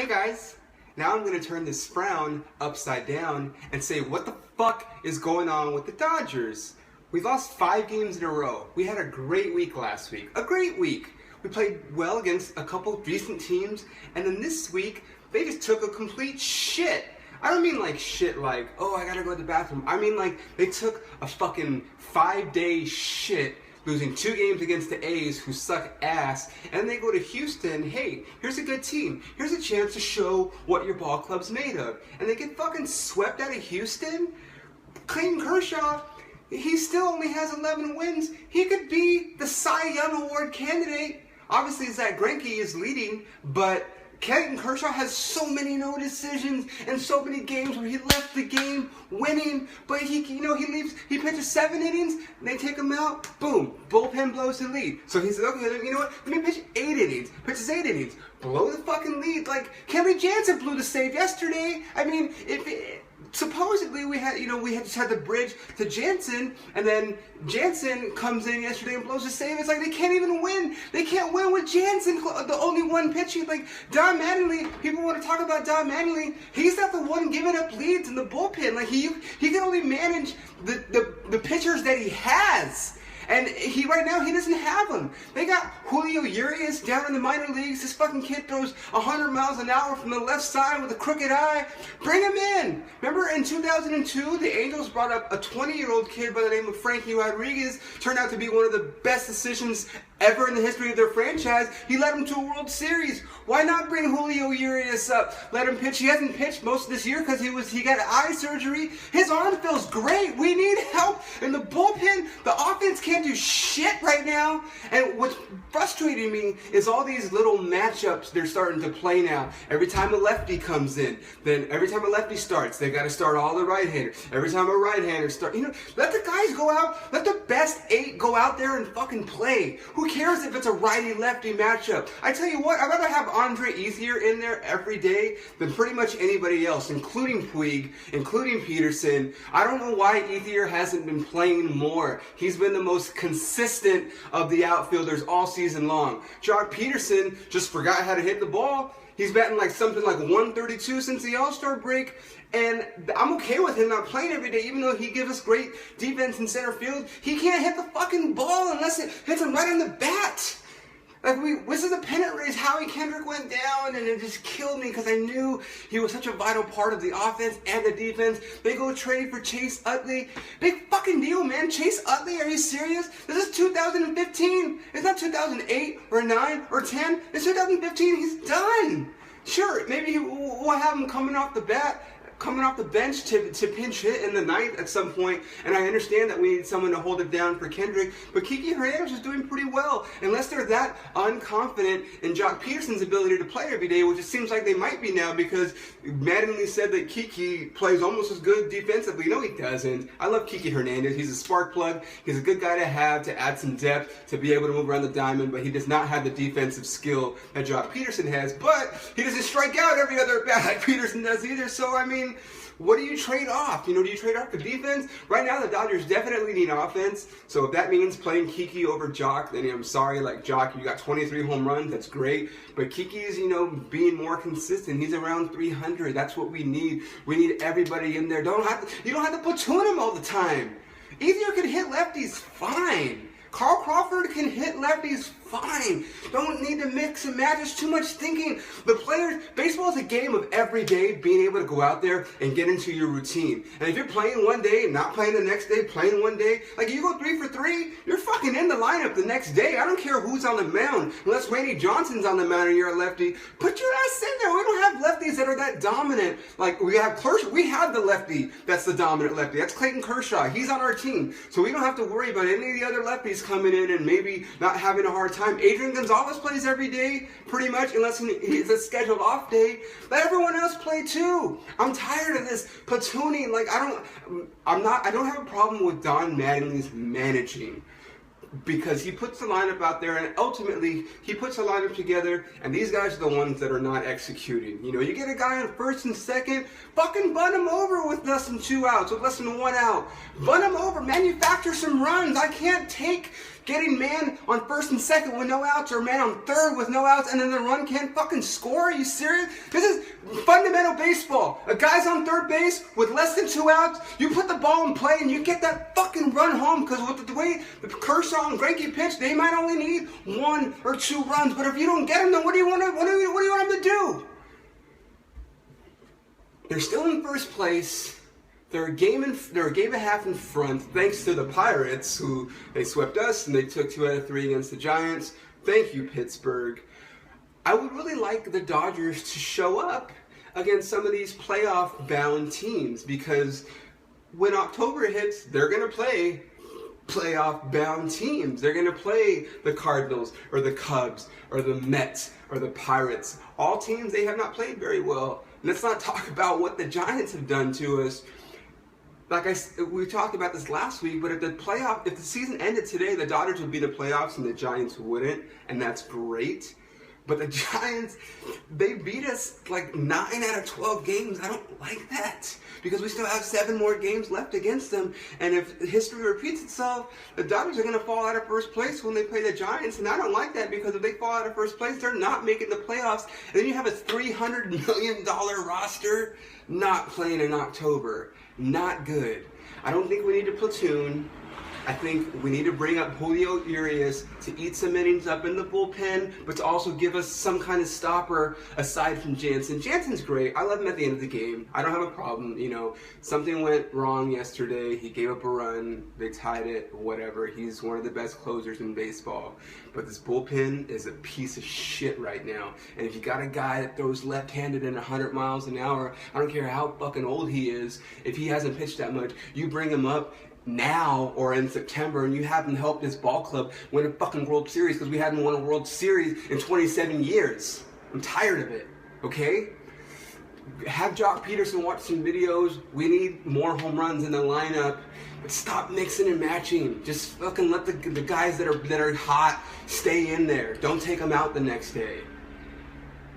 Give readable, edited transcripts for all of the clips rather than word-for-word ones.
Hey guys, now I'm going to turn this frown upside down and say what the fuck is going on with the Dodgers? We lost 5 games in a row. We had a great week last week. A great week. We played well against a couple decent teams, and then this week they just took a complete shit. I don't mean like shit like, oh, I gotta go to the bathroom. I mean like they took a fucking 5-day shit, losing 2 games against the A's who suck ass, and then they go to Houston. Hey, here's a good team. Here's a chance to show what your ball club's made of. And they get fucking swept out of Houston? Clayton Kershaw, he still only has 11 wins. He could be the Cy Young Award candidate. Obviously, Zach Greinke is leading, but Clayton Kershaw has so many no decisions and so many games where he left the game winning, but he pitches 7 innings, and they take him out, boom, bullpen blows the lead. So he said, okay, you know what, let me pitch 8 innings, pitches 8 innings, blow the fucking lead. Like, Kenley Jansen blew the save yesterday. I mean, supposedly we had just had the bridge to Jansen, and then Jansen comes in yesterday and blows the save. It's like they can't even win. They can't win with Jansen, the only one pitching. Like Don Mattingly, people want to talk about Don Mattingly. He's not the one giving up leads in the bullpen. Like he can only manage the pitchers that he has. And right now he doesn't have them. They got Julio Urias down in the minor leagues. This fucking kid throws 100 miles an hour from the left side with a crooked eye. Bring him in. Remember in 2002, the Angels brought up a 20-year-old kid by the name of Frankie Rodriguez. Turned out to be one of the best decisions ever in the history of their franchise. He led them to a World Series. Why not bring Julio Urias up? Let him pitch. He hasn't pitched most of this year because he got eye surgery. His arm feels great. We need help in the bullpen. The offense can't do shit right now. And what's frustrating me is all these little matchups they're starting to play now. Every time a lefty comes in, then every time a lefty starts, they got to start all the right-handers. Every time a right-hander starts, let the guys go out. Let the best 8 go out there and fucking play. Who cares if it's a righty-lefty matchup? I tell you what, I'd rather have Andre Ethier in there every day than pretty much anybody else, including Puig, including Peterson. I don't know why Ethier hasn't been playing more. He's been the most consistent of the outfielders all season long. Jock Peterson just forgot how to hit the ball. He's batting something like 132 since the All-Star break. And I'm okay with him not playing every day, even though he gives us great defense in center field. He can't hit the fucking ball unless it hits him right on the bat. This is a pennant race. Howie Kendrick went down, and it just killed me because I knew he was such a vital part of the offense and the defense. They go trade for Chase Utley. Big fucking deal, man. Chase Utley, are you serious? This is 2015. It's not 2008 or 9 or 10. It's 2015. He's done. Sure, maybe we'll have him coming off the bench to pinch hit in the ninth at some point, and I understand that we need someone to hold it down for Kendrick, but Kiki Hernandez is doing pretty well, unless they're that unconfident in Jock Peterson's ability to play every day, which it seems like they might be now, because Mattingly said that Kiki plays almost as good defensively. No, he doesn't. I love Kiki Hernandez. He's a spark plug. He's a good guy to have to add some depth, to be able to move around the diamond, but he does not have the defensive skill that Jock Peterson has, but he doesn't strike out every other bat like Peterson does either, so I mean, what do you trade off? Do you trade off the defense? Right now, the Dodgers definitely need offense. So if that means playing Kiki over Jock, then I'm sorry. Like Jock, you got 23 home runs. That's great. But Kiki's, being more consistent. He's around 300. That's what we need. We need everybody in there. You don't have to platoon him all the time. Ethier can hit lefties fine. Carl Crawford can hit lefties fine. Don't need to mix and match. There's too much thinking. Baseball is a game of every day being able to go out there and get into your routine. And if you're playing one day, not playing the next day, playing one day, like you go 3 for 3, you're fucking in the lineup the next day. I don't care who's on the mound. Unless Randy Johnson's on the mound and you're a lefty, put your ass in there. We don't have lefties that are that dominant. Like we have the lefty that's the dominant lefty. That's Clayton Kershaw. He's on our team. So we don't have to worry about any of the other lefties coming in and maybe not having a hard time. Adrian Gonzalez plays every day, pretty much, unless he's a scheduled off day. Let everyone else play too. I'm tired of this platooning. I don't have a problem with Don Mattingly's managing. because he puts the lineup out there, and ultimately he puts a lineup together, and these guys are the ones that are not executing. You know, you get a guy on first and second, fucking bun him over with less than 2 outs, with less than 1 out. Bun him over, manufacture some runs. I can't take getting man on first and second with no outs, or man on third with no outs, and then the run can't fucking score. Are you serious? This is fundamental baseball. A guy's on third base with less than 2 outs, you put the ball in play and you get that fucking run home, because with the way the Kershaw and Greinke pitch, they might only need 1 or 2 runs, but if you don't get them, then what do you want them to do? They're still in first place. They're a game and a half in front, thanks to the Pirates, who they swept us and they took 2 out of 3 against the Giants. Thank you, Pittsburgh. I would really like the Dodgers to show up against some of these playoff-bound teams, because when October hits, they're going to play playoff-bound teams. They're going to play the Cardinals or the Cubs or the Mets or the Pirates. All teams they have not played very well. Let's not talk about what the Giants have done to us. We talked about this last week, but if the season ended today, the Dodgers would be in the playoffs and the Giants wouldn't, and that's great. But the Giants, they beat us like 9 out of 12 games. I don't like that, because we still have 7 more games left against them. And if history repeats itself, the Dodgers are going to fall out of first place when they play the Giants. And I don't like that, because if they fall out of first place, they're not making the playoffs. And then you have a $300 million roster not playing in October. Not good. I don't think we need to platoon. I think we need to bring up Julio Urias to eat some innings up in the bullpen, but to also give us some kind of stopper aside from Jansen. Jansen's great. I love him at the end of the game. I don't have a problem. You know, something went wrong yesterday. He gave up a run. They tied it. Whatever. He's one of the best closers in baseball. But this bullpen is a piece of shit right now. And if you got a guy that throws left-handed in 100 miles an hour, I don't care how fucking old he is, if he hasn't pitched that much, you bring him up now or in September and you have him help this ball club win a fucking World Series, because we haven't won a World Series in 27 years. I'm tired of it, okay? Have Jock Peterson watch some videos. We need more home runs in the lineup. But stop mixing and matching. Just fucking let the guys that are hot stay in there. Don't take them out the next day.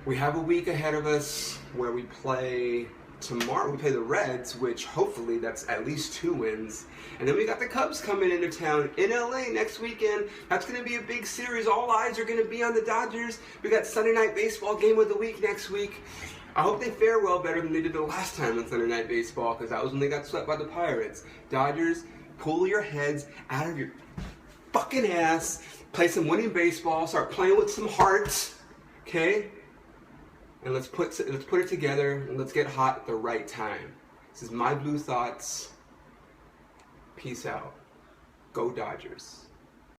We have a week ahead of us where we play tomorrow. We play the Reds, which hopefully that's at least 2 wins. And then we got the Cubs coming into town in LA next weekend. That's going to be a big series. All eyes are going to be on the Dodgers. We got Sunday Night Baseball game of the week next week. I hope they fare well better than they did the last time on Sunday Night Baseball, because that was when they got swept by the Pirates. Dodgers, pull your heads out of your fucking ass. Play some winning baseball. Start playing with some heart. Okay? And let's put it together, and let's get hot at the right time. This is my Blue Thoughts. Peace out. Go Dodgers.